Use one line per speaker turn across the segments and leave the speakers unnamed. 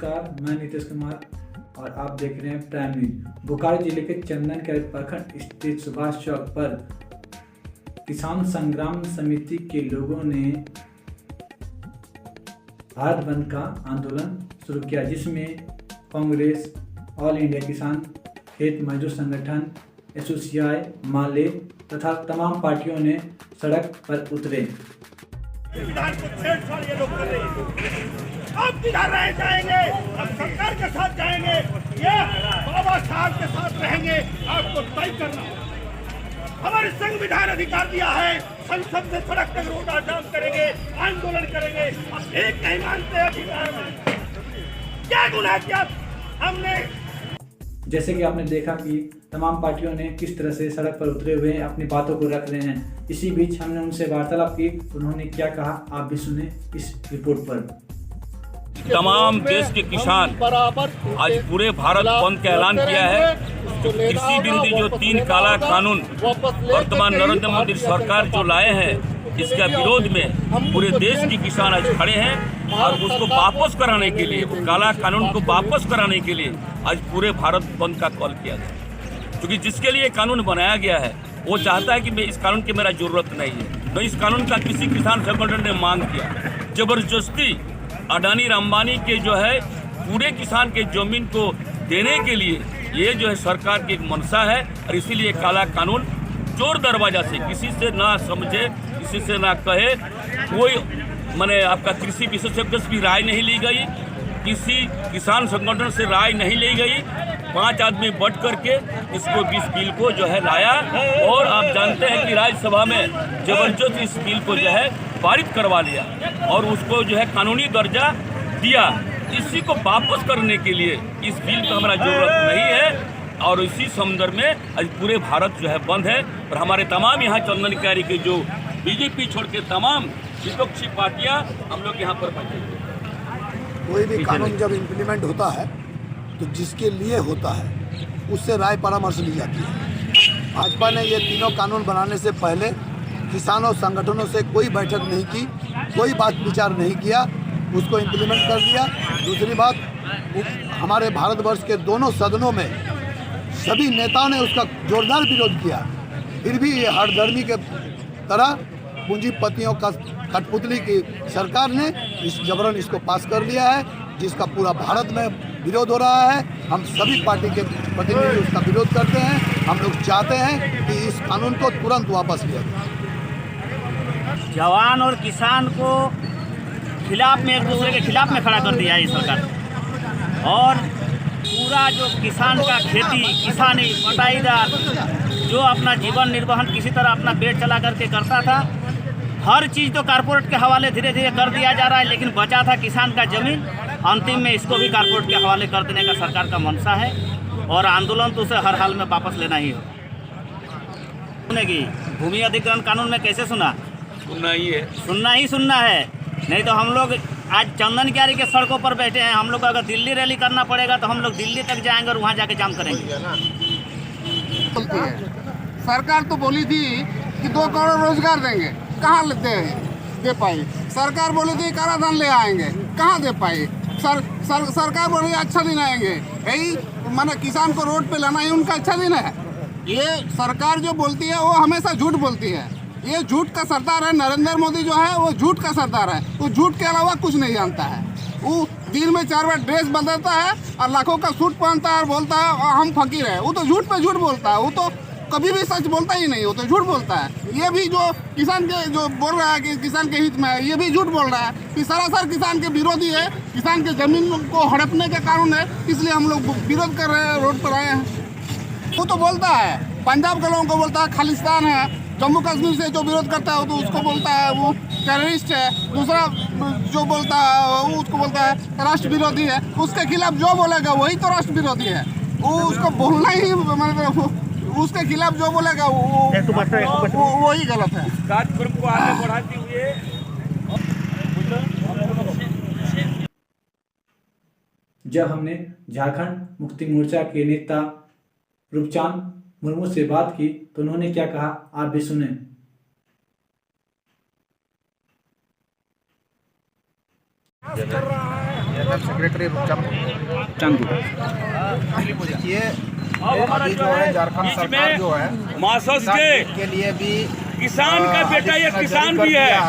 नमस्कार, मैं नीतीश कुमार और आप देख रहे हैं प्राइम न्यूज। बोकारो जिले के चंदनकैरी प्रखंड स्थित सुभाष चौक पर किसान संग्राम समिति के लोगों ने भारत बंद का आंदोलन शुरू किया, जिसमें कांग्रेस, ऑल इंडिया किसान खेत मजदूर संगठन, एसोसियाई, माले तथा तमाम पार्टियों ने सड़क पर उतरे।
संविधान को छेड़छाड़ ये लोग कर रहे हैं। अब किधर रह जाएंगे? अब सरकार के साथ जाएंगे या बाबा साहब के साथ रहेंगे? आपको तय करना होगा। हमारे संविधान अधिकार दिया है, संसद से सड़क तक रोड जाम करेंगे, आंदोलन करेंगे। अब एक नहीं मानते अधिकार में। क्या गुनाह किया हमने?
जैसे कि आपने देखा कि तमाम पार्टियों ने किस तरह से सड़क पर उतरे हुए अपनी बातों को रख रहे हैं। इसी बीच हमने उनसे वार्तालाप की, उन्होंने क्या कहा आप भी सुने इस रिपोर्ट पर।
तमाम देश के किसान आज पूरे भारत बंद का ऐलान किया है। कृषि विरोधी जो 3 काला कानून वर्तमान नरेंद्र मोदी सरकार जो लाए हैं, इसके विरोध में पूरे देश के किसान आज खड़े हैं और उसको वापस कराने के लिए, वो काला कानून को वापस कराने के लिए आज पूरे भारत बंद का कॉल किया गया। क्योंकि जिसके लिए कानून बनाया गया है वो चाहता है कि मैं इस कानून की मेरा जरूरत नहीं है। तो इस कानून का किसी किसान संगठन ने मांग किया, जबरदस्ती अडानी अंबानी के जो है पूरे किसान के जमीन को देने के लिए ये जो है सरकार की एक मंशा है। और इसीलिए काला कानून जोर दरवाजा से किसी से ना समझे, किसी से ना कहे, कोई माने आपका कृषि विशेषज्ञ से भी राय नहीं ली गई, किसी किसान संगठन से राय नहीं ली गई। 5 आदमी बढ़ करके इस बिल को जो है लाया और आप जानते हैं कि राज्यसभा में जबरदस्त इस बिल को जो है पारित करवा लिया और उसको जो है कानूनी दर्जा दिया। इसी को वापस करने के लिए इस बिल का हमारा जरूरत नहीं है और इसी संदर्भ में आज पूरे भारत जो है बंद है। और हमारे तमाम यहाँ चंदनकैरी के जो बीजेपी छोड़ के तमाम विपक्षी पार्टियाँ हम लोग यहाँ पर बैठे हैं।
कोई भी कानून जब इम्प्लीमेंट होता है तो जिसके लिए होता है उससे राय परामर्श ली जाती है। भाजपा ने ये तीनों कानून बनाने से पहले किसानों संगठनों से कोई बैठक नहीं की, कोई बात विचार नहीं किया, उसको इम्प्लीमेंट कर दिया। दूसरी बात, हमारे भारतवर्ष के दोनों सदनों में सभी नेताओं ने उसका जोरदार विरोध किया। फिर भी ये हठधर्मी के तरह पूंजीपतियों का कठपुतली की सरकार ने इस जबरन इसको पास कर लिया है, जिसका पूरा भारत में विरोध हो रहा है। हम सभी पार्टी के प्रतिनिधि उसका विरोध करते हैं। हम लोग चाहते हैं कि इस कानून को तुरंत वापस लिया जाए।
जवान और किसान को खिलाफ में, एक दूसरे के खिलाफ में खड़ा कर दिया है सरकार। और पूरा जो किसान का खेती, किसानी, बटाईदार जो अपना जीवन निर्वहन किसी तरह अपना पेट चला करके करता था, हर चीज़ तो कारपोरेट के हवाले धीरे धीरे कर दिया जा रहा है। लेकिन बचा था किसान का जमीन, अंतिम में इसको भी कारपोरेट के हवाले कर देने का सरकार का मंशा है। और आंदोलन तो उसे हर हाल में वापस लेना ही हो। सुनेगी भूमि अधिग्रहण कानून में कैसे सुना? सुनना है। नहीं तो हम लोग आज चंदनकैरी के सड़कों पर बैठे हैं। हम लोग अगर दिल्ली रैली करना पड़ेगा तो हम लोग दिल्ली तक जाएंगे और वहाँ जाके जाम करेंगे।
सरकार तो बोली थी कि 2 करोड़ रोजगार देंगे, कहाँ दे पाई। सरकार बोली थी कराधान ले आएंगे, कहाँ दे पाई। सरकार बोली अच्छा दिन आएंगे। यही माने किसान को रोड पे लाना ही उनका अच्छा दिन है। ये सरकार जो बोलती है वो हमेशा झूठ बोलती है। ये झूठ का सरदार है। नरेंद्र मोदी जो है वो झूठ का सरदार है। वो झूठ के अलावा कुछ नहीं जानता है। वो दिन में 4 बार ड्रेस बदलता है और लाखों का सूट पहनता है और बोलता है हम फकीर है। वो तो झूठ पे झूठ बोलता है। वो तो कभी भी सच बोलता ही नहीं, वो तो झूठ बोलता है। ये भी जो किसान के जो बोल रहा है कि किसान के हित में है, ये भी झूठ बोल रहा है कि सरासर किसान के विरोधी है। किसान के जमीन को हड़पने के कानून है, इसलिए हम लोग विरोध कर रहे हैं, रोड पर आए हैं। वो तो बोलता है, पंजाब के लोगों को बोलता है खालिस्तान है। जम्मू कश्मीर से जो विरोध करता है तो उसको बोलता है वो टेररिस्ट है। दूसरा जो बोलता है वो उसको बोलता है राष्ट्र विरोधी है। उसके खिलाफ जो बोलेगा वही तो राष्ट्र विरोधी है। वो उसको बोलना ही, मतलब उसके खिलाफ जो बोलेगा वो वही गलत है।
कार्यक्रम को आगे बढ़ाते हुए
जब हमने झारखंड मुक्ति मोर्चा के नेता रूपचांद मुर्मू से बात की तो उन्होंने क्या कहा आप भी सुने।
General secretary Roopchand
Chandu.
देखिए अभी जो है झारखंड सरकार जो है
मासस
के लिए भी
किसान का बेटा ये किसान भी है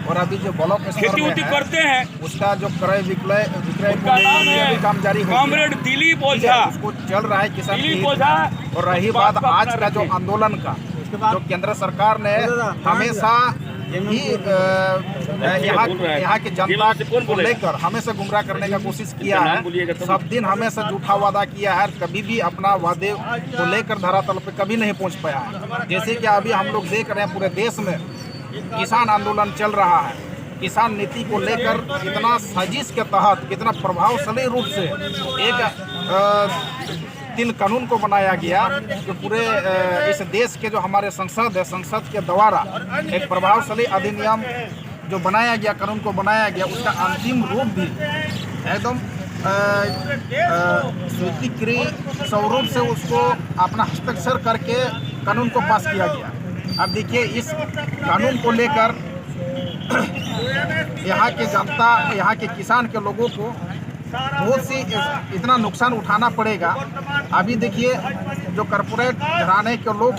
और अभी जो ब्लॉक
खेती उती करते हैं।
उसका जो क्रय विक्रय
उसका नाम है
काम जारी हो
कॉमरेड दिलीप ओझा।
उसको चल रहा है किसान
दिलीप
की।
ओझा।
और रही बात आज का जो आंदोलन का, जो केंद्र सरकार ने हमेशा ही यहाँ की जनता को लेकर हमेशा गुमराह करने का कोशिश किया है। सब दिन हमेशा झूठा वादा किया है, कभी भी अपना वादे को लेकर धरातल पे कभी नहीं पहुँच पाया है। जैसे कि अभी हम लोग देख रहे हैं पूरे देश में किसान आंदोलन चल रहा है। किसान नीति को लेकर इतना साजिश के तहत, कितना प्रभावशाली रूप से एक 3 कानून को बनाया गया जो पूरे इस देश के जो हमारे संसद है, संसद के द्वारा एक प्रभावशाली अधिनियम जो बनाया गया, कानून को बनाया गया, उसका अंतिम रूप भी एकदम स्वीकृत स्वरूप से उसको अपना हस्ताक्षर करके कानून को पास किया गया। अब देखिए इस कानून को लेकर यहाँ के जनता, यहाँ के किसान के लोगों को बहुत सी इतना नुकसान उठाना पड़ेगा। अभी देखिए जो कॉर्पोरेट घराने के लोग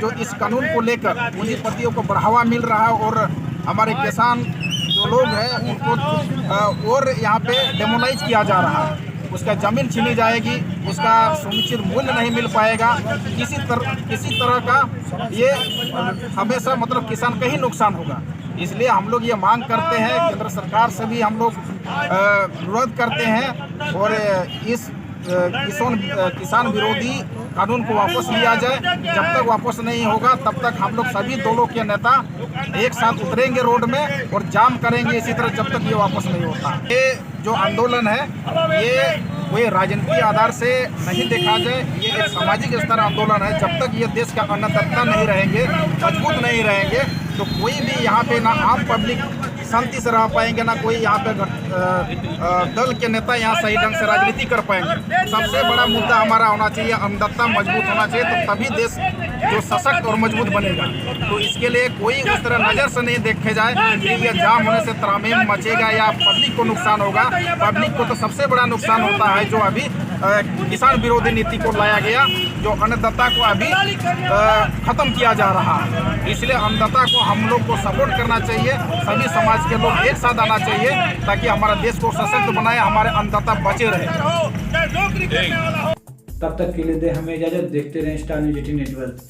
जो इस कानून को लेकर पूंजीपतियों को बढ़ावा मिल रहा है और हमारे किसान जो लोग हैं उनको और यहाँ पे डेमोलाइज किया जा रहा है। उसका ज़मीन छीनी जाएगी, उसका सुनिश्चित मूल्य नहीं मिल पाएगा, किसी तरह का ये हमेशा मतलब किसान का ही नुकसान होगा। इसलिए हम लोग ये मांग करते हैं, केंद्र सरकार से भी हम लोग विरोध करते हैं और इस किसान विरोधी कानून को वापस लिया जाए। जब तक वापस नहीं होगा तब तक हम लोग सभी दलों के नेता एक साथ उतरेंगे रोड में और जाम करेंगे इसी तरह जब तक ये वापस नहीं होता। ये जो आंदोलन है ये कोई राजनीतिक आधार से नहीं देखा जाए, ये एक सामाजिक स्तर आंदोलन है। जब तक ये देश का अन्नदाता नहीं रहेंगे, मजबूत नहीं रहेंगे, तो कोई भी यहाँ पे ना आम पब्लिक शांति से रह पाएंगे, ना कोई यहाँ पे दल के नेता यहाँ सही ढंग से राजनीति कर पाएंगे। सबसे बड़ा मुद्दा हमारा होना चाहिए, अन्नदाता मजबूत होना चाहिए, तो तभी देश जो सशक्त और मजबूत बनेगा। तो इसके लिए कोई उस तरह नज़र से नहीं देखे जाए कि ये जाम होने से तरामीम मचेगा या पब्लिक को नुकसान होगा। पब्लिक को तो सबसे बड़ा नुकसान होता है जो अभी किसान विरोधी नीति को लाया गया, जो अन्नदाता को अभी खत्म किया जा रहा है। इसलिए अन्नदाता को हम लोग को सपोर्ट करना चाहिए, सभी समाज के लोग एक साथ आना चाहिए ताकि हमारा देश को सशक्त बनाए, हमारे अन्नदाता बचे रहे।
तब तक के लिए दे हमें इजाजत। देखते रहें स्टार न्यूज़ 18 नेटवर्क।